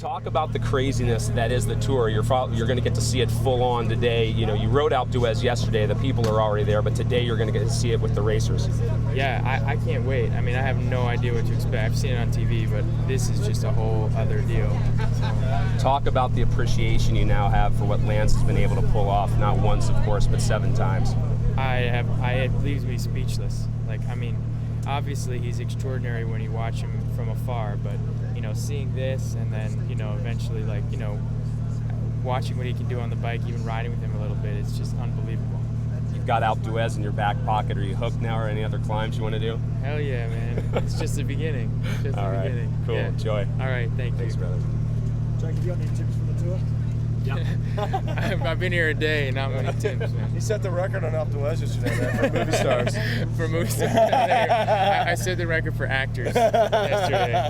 Talk about the craziness that is the tour. You're going to get to see it full on today. You know, you rode Alpe d'Huez yesterday. The people are already there, but today you're going to get to see it with the racers. Yeah, I can't wait. I mean, I have no idea what to expect. I've seen it on TV, but this is just a whole other deal. Talk about the appreciation you now have for what Lance has been able to pull off, not once, of course, but 7 times. It leaves me speechless. Like, I mean, obviously he's extraordinary when you watch him from afar, but you know, seeing this and then, you know, eventually, like, you know, watching what he can do on the bike, even riding with him a little bit, it's just unbelievable. You've got Alpe d'Huez in your back pocket. Are you hooked now, or any other climbs you want to do? Hell yeah, man. It's just the beginning. Just All the right. beginning. Cool. Yeah. Enjoy. All right. Thanks, brother. Jake, have you got any tips for the tour? Yeah. I've been here a day, not many tips, man. He set the record on Alpe d'Huez yesterday, man, for movie stars. For movie stars. I set the record for actors yesterday.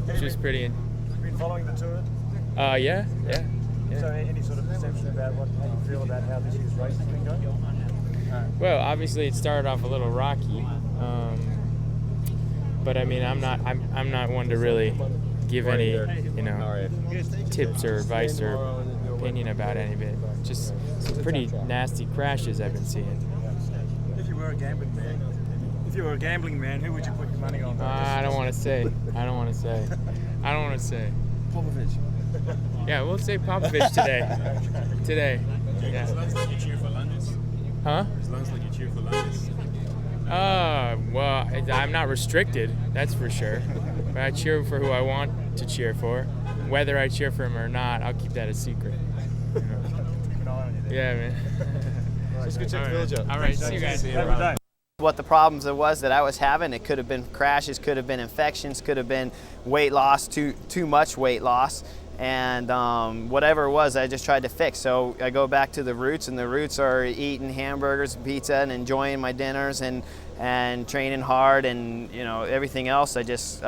Which was pretty. Have you been following the tour? Yeah. So any sort of perception about how you feel about how this year's race has been going? Well, obviously it started off a little rocky, but I mean, I'm not one to really give any, you know, tips or advice or opinion about any of it. Just some pretty nasty crashes I've been seeing. If you were a gambling man, who would you put your money on? I don't want to say. Popovich. Yeah, we'll say Popovich today. Yeah. As long as you cheer for Landis. Huh? As long as you cheer for Landis. Well, I'm not restricted, that's for sure. But I cheer for who I want to cheer for. Whether I cheer for him or not, I'll keep that a secret. You know? Keep an eye on you there. Yeah, man. Let's go check the village out. All right, see you guys. Have a good day. What the problems it was that I was having, it could have been crashes, could have been infections, could have been weight loss, too much weight loss, and whatever it was, I just tried to fix. So I go back to the roots, and the roots are eating hamburgers, pizza, and enjoying my dinners, and training hard, and you know, everything else I just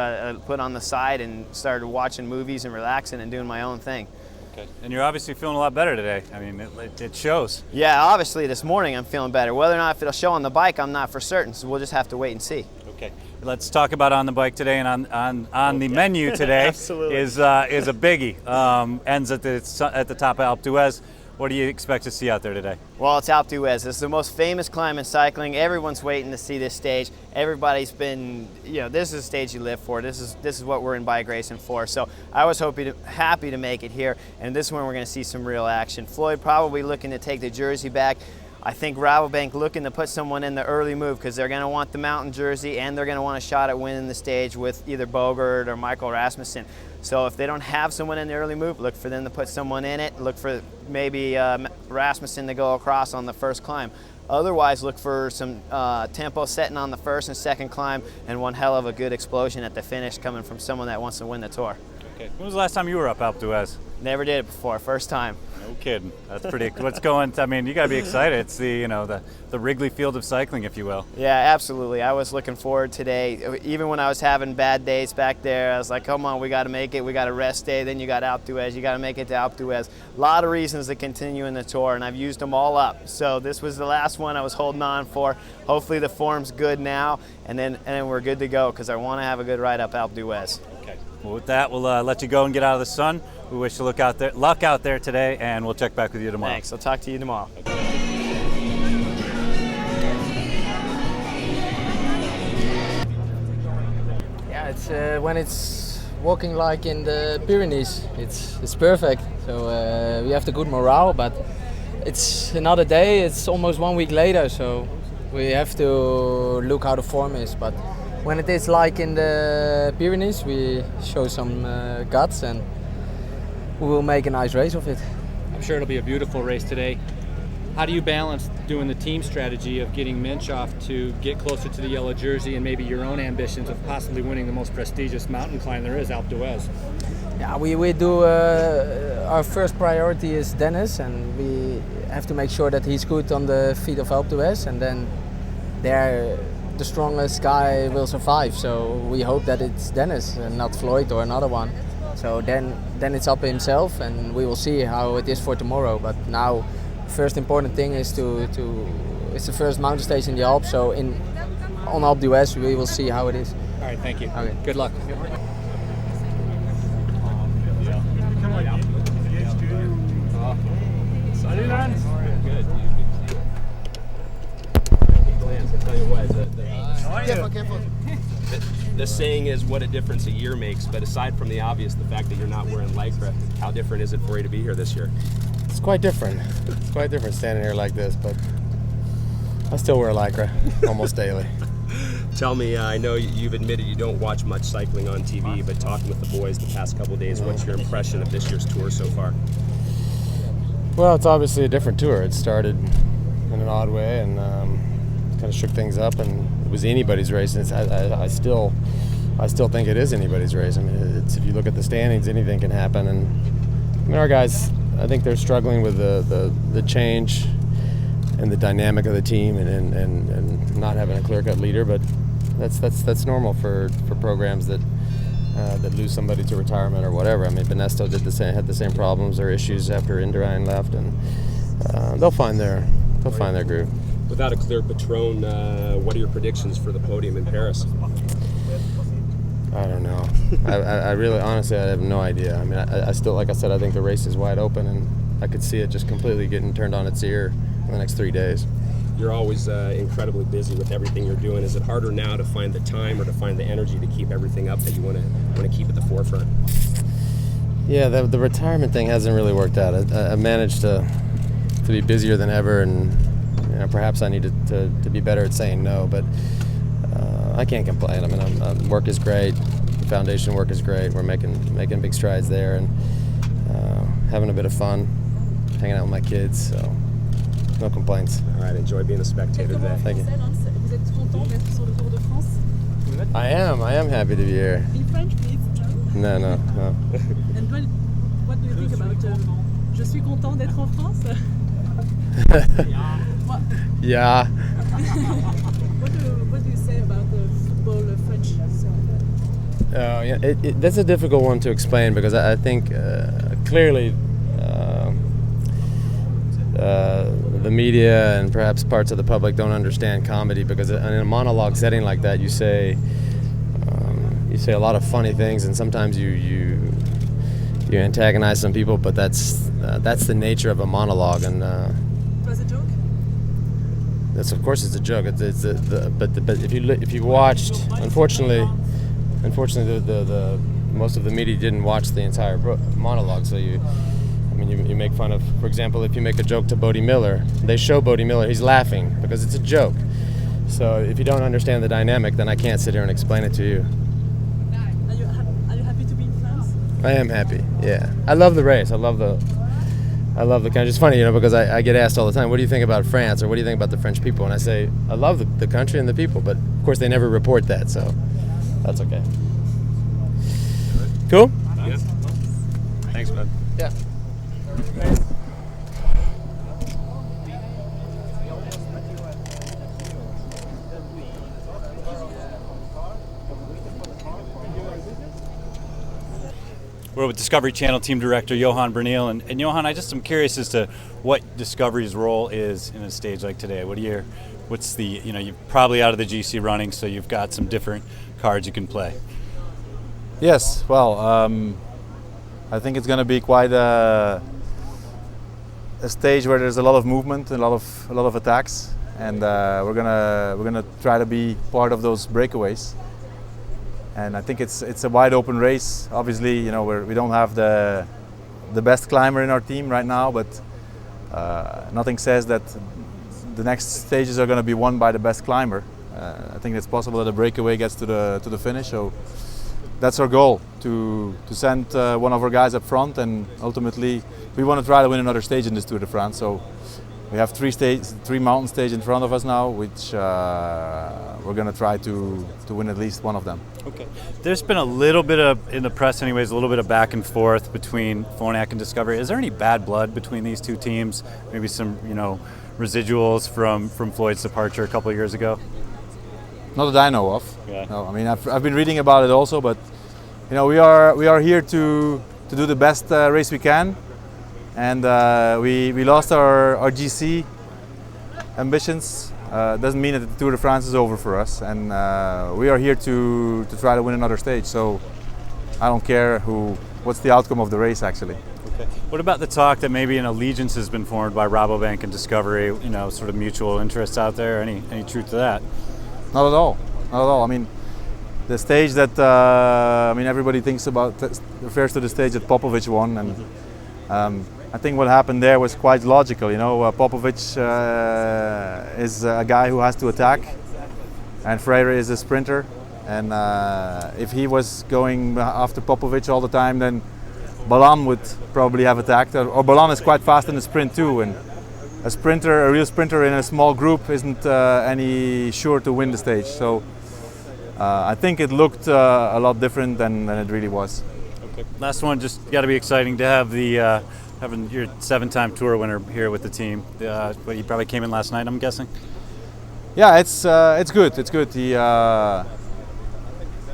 put on the side and started watching movies and relaxing and doing my own thing. Okay. And you're obviously feeling a lot better today. I mean, it shows. Yeah, obviously this morning I'm feeling better. Whether or not if it'll show on the bike, I'm not for certain, so we'll just have to wait and see. Okay. Let's talk about on the bike today, and on the menu today Absolutely. is a biggie. Ends at the top of Alpe d'Huez. What do you expect to see out there today? Well, it's Alpe d'Huez. It's the most famous climb in cycling. Everyone's waiting to see this stage. Everybody's been, you know, this is the stage you live for. This is what we're in bike racing for. So I was happy to make it here, and this is when we're going to see some real action. Floyd probably looking to take the jersey back. I think Rabobank looking to put someone in the early move because they're going to want the mountain jersey, and they're going to want a shot at winning the stage with either Bogert or Michael Rasmussen. So if they don't have someone in the early move, look for them to put someone in it. Look for maybe Rasmussen to go across on the first climb. Otherwise, look for some tempo setting on the first and second climb, and one hell of a good explosion at the finish coming from someone that wants to win the tour. Okay. When was the last time you were up Alpe d'Huez? Never did it before, first time. No kidding. That's pretty. What's going? I mean, you got to be excited. It's the Wrigley Field of cycling, if you will. Yeah, absolutely. I was looking forward today. Even when I was having bad days back there, I was like, come on, we got to make it. We got a rest day. Then you got Alpe d'Huez. You got to make it to Alpe d'Huez. A lot of reasons to continue in the tour, and I've used them all up. So this was the last one I was holding on for. Hopefully the form's good now, and then we're good to go because I want to have a good ride up Alpe d'Huez. Okay. Well, with that, we'll let you go and get out of the sun. We wish you luck out there today, and we'll check back with you tomorrow. Thanks. I'll talk to you tomorrow. Yeah, it's when it's walking like in the Pyrenees, it's perfect. So we have the good morale, but it's another day. It's almost 1 week later, so we have to look how the form is. But when it is like in the Pyrenees, we show some guts, and we will make a nice race of it. I'm sure it'll be a beautiful race today. How do you balance doing the team strategy of getting Minchoff to get closer to the yellow jersey and maybe your own ambitions of possibly winning the most prestigious mountain climb there is, Alpe d'Huez? Yeah, we do. Our first priority is Dennis, and we have to make sure that he's good on the feet of Alpe d'Huez, and then there the strongest guy will survive. So we hope that it's Dennis and not Floyd or another one. So then it's up to himself, and we will see how it is for tomorrow. But now, first important thing is it's the first mountain stage in the Alps. So on Alpe d'Huez we will see how it is. All right, thank you. Okay. Good luck. the saying is what a difference a year makes, but aside from the obvious, the fact that you're not wearing Lycra, how different is it for you to be here this year? It's quite different. It's quite different standing here like this, but I still wear Lycra almost daily. Tell me, I know you've admitted you don't watch much cycling on TV, but talking with the boys the past couple of days, what's your impression of this year's tour so far? Well, it's obviously a different tour. It started in an odd way and kind of shook things up, and it was anybody's race. And I still think it is anybody's race. I mean, if you look at the standings, anything can happen. And I mean, our guys, I think they're struggling with the change and the dynamic of the team, and not having a clear-cut leader. But that's normal for programs that lose somebody to retirement or whatever. I mean, Benesto had the same problems or issues after Indurain left, and they'll find their groove. Without a clear patron, what are your predictions for the podium in Paris? I don't know. I really, honestly, I have no idea. I mean, I still, like I said, I think the race is wide open, and I could see it just completely getting turned on its ear in the next 3 days. You're always incredibly busy with everything you're doing. Is it harder now to find the time or to find the energy to keep everything up that you want to keep at the forefront? Yeah, the retirement thing hasn't really worked out. I managed to be busier than ever, and perhaps I needed to be better at saying no, but I can't complain. I mean, work is great. The foundation work is great. We're making big strides there, and having a bit of fun, hanging out with my kids. So no complaints. All right, enjoy being a spectator today. Thank you. Vous êtes content d'être sur le Tour de France? I am happy to be here. In French, please. No. And what do you think about Je suis content d'être en France? Yeah. What do you say about the football French song? Yeah, that's a difficult one to explain, because I think clearly the media and perhaps parts of the public don't understand comedy, because in a monologue setting like that, you say a lot of funny things, and sometimes you antagonize some people, but that's the nature of a monologue. And Was it a joke? that's, of course, it's a joke. But if you watched, unfortunately, the most of the media didn't watch the entire monologue, so you make fun of, for example, if you make a joke to Bodie Miller, they show Bodie Miller, he's laughing because it's a joke. So if you don't understand the dynamic, then I can't sit here and explain it to you. Are you happy to be in France? I am happy, yeah. I love the race. I love the country. It's funny, because I get asked all the time, what do you think about France, or what do you think about the French people? And I say, I love the country and the people, but of course they never report that, so that's okay. Cool? Yeah. Thanks, bud. Yeah. We're with Discovery Channel Team Director Johan Bernil, and Johan, I just am curious as to what Discovery's role is in a stage like today. What's the, you're probably out of the GC running, so you've got some different cards you can play. Yes, well, I think it's going to be quite a stage where there's a lot of movement and a lot of attacks, and we're gonna try to be part of those breakaways. And I think it's a wide open race. Obviously, we don't have the best climber in our team right now, but nothing says that the next stages are going to be won by the best climber. I think it's possible that a breakaway gets to the finish. So that's our goal, to send one of our guys up front, and ultimately we want to try to win another stage in this Tour de France. So we have three mountain stages in front of us now, which we're going to try to win at least one of them. Okay. There's been a little bit of, in the press anyways, a little bit of back and forth between Phonak and Discovery. Is there any bad blood between these two teams? Maybe some, residuals from Floyd's departure a couple of years ago? Not that I know of. Yeah. No, I mean, I've been reading about it also, but we are here to do the best race we can, and we lost our GC ambitions. Doesn't mean that the Tour de France is over for us, and we are here to try to win another stage. So I don't care what's the outcome of the race, actually. Okay. What about the talk that maybe an allegiance has been formed by Rabobank and Discovery? Sort of mutual interests out there. Any truth to that? Not at all. Not at all. I mean, the stage that I mean everybody thinks about refers to the stage that Popovic won, and I think what happened there was quite logical. You know, Popovic is a guy who has to attack, and Freire is a sprinter. And if he was going after Popovic all the time, then Balan would probably have attacked. Or Balan is quite fast in the sprint too, and a sprinter, a real sprinter in a small group, isn't any sure to win the stage. So I think it looked a lot different than it really was. Okay. Last one, just got to be exciting to have the having your 7-time tour winner here with the team. But he probably came in last night, I'm guessing. Yeah, it's good. It's good.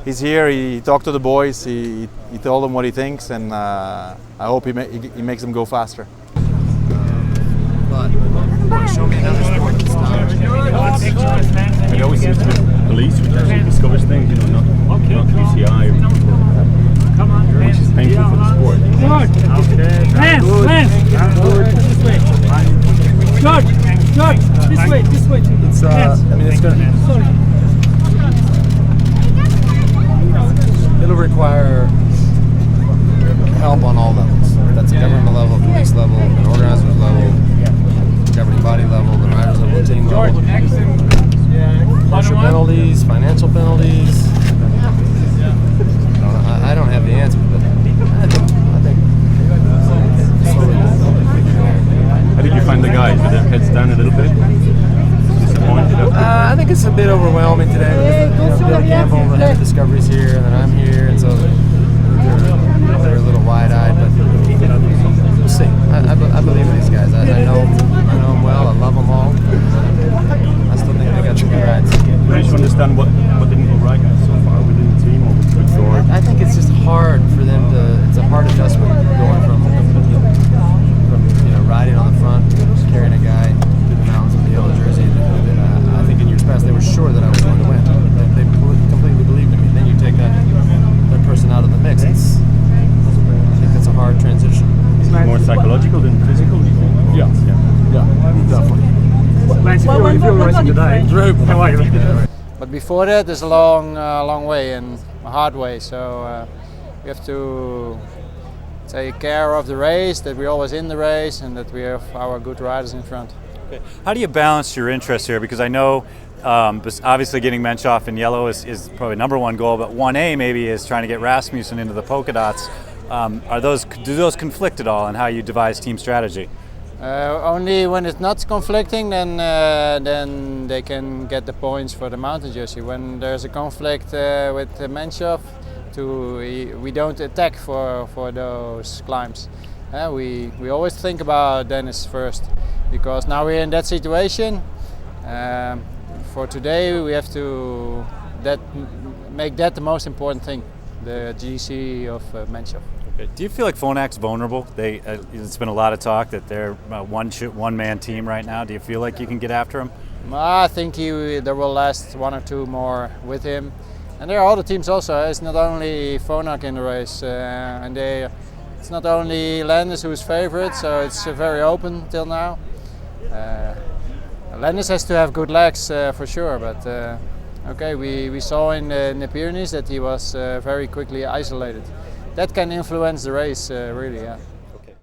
He's here. He talked to the boys. He told them what he thinks, and I hope he makes them go faster. Show me another sport that's not. It always seems to be police which actually discovers things, you know, not PCI, which is painful for the sport. This way. It's I mean it's gonna. It'll require help on all levels. That's a government level, police level, an organizer's level, governing body level, the riders level, the team level. Harsher penalties, financial penalties. I don't have the answer, but I think. How did you find the guys? With their heads down a little bit? Disappointed after? I think it's a bit overwhelming today because Billy Campbell, the head of Discovery's here, and then I'm here, and so they're a little wide-eyed, but we'll see. I believe in these guys. I know them well. I love them all. I still think they got some good rides. Managed to understand what didn't go right so far within the team or with Thor? I think it's just hard for them to. It's a hard adjustment going from riding on the front, carrying a guy through the mountains with the yellow jersey. I think in years past they were sure that I was going to win. They completely believed in me. Then you take that person out of the mix. I think that's a hard transition. Is it more psychological than physical? Yeah, definitely. You feel racing today? How are you? But before that, there's a long way and a hard way. So we have to take care of the race, that we're always in the race, and that we have our good riders in front. Okay. How do you balance your interests here? Because I know obviously getting Menchoff in yellow is probably #1 goal, but 1A maybe is trying to get Rasmussen into the polka dots. Do those conflict at all in how you devise team strategy? Only when it's not conflicting, then they can get the points for the mountain jersey. When there's a conflict with Menchoff, we don't attack for those climbs. We always think about Dennis first, because now we're in that situation. For today, we have to make that the most important thing, the GC of Menchoff. Okay. Do you feel like Phonak's vulnerable? It's been a lot of talk that they're a one-man team right now. Do you feel like you can get after him? I think there will last 1 or 2 more with him. And there are other teams also. It's not only Phonak in the race, and it's not only Landis who's favorite, so it's very open till now. Landis has to have good legs for sure, but okay, we saw in the Pyrenees that he was very quickly isolated. That can influence the race, really, yeah.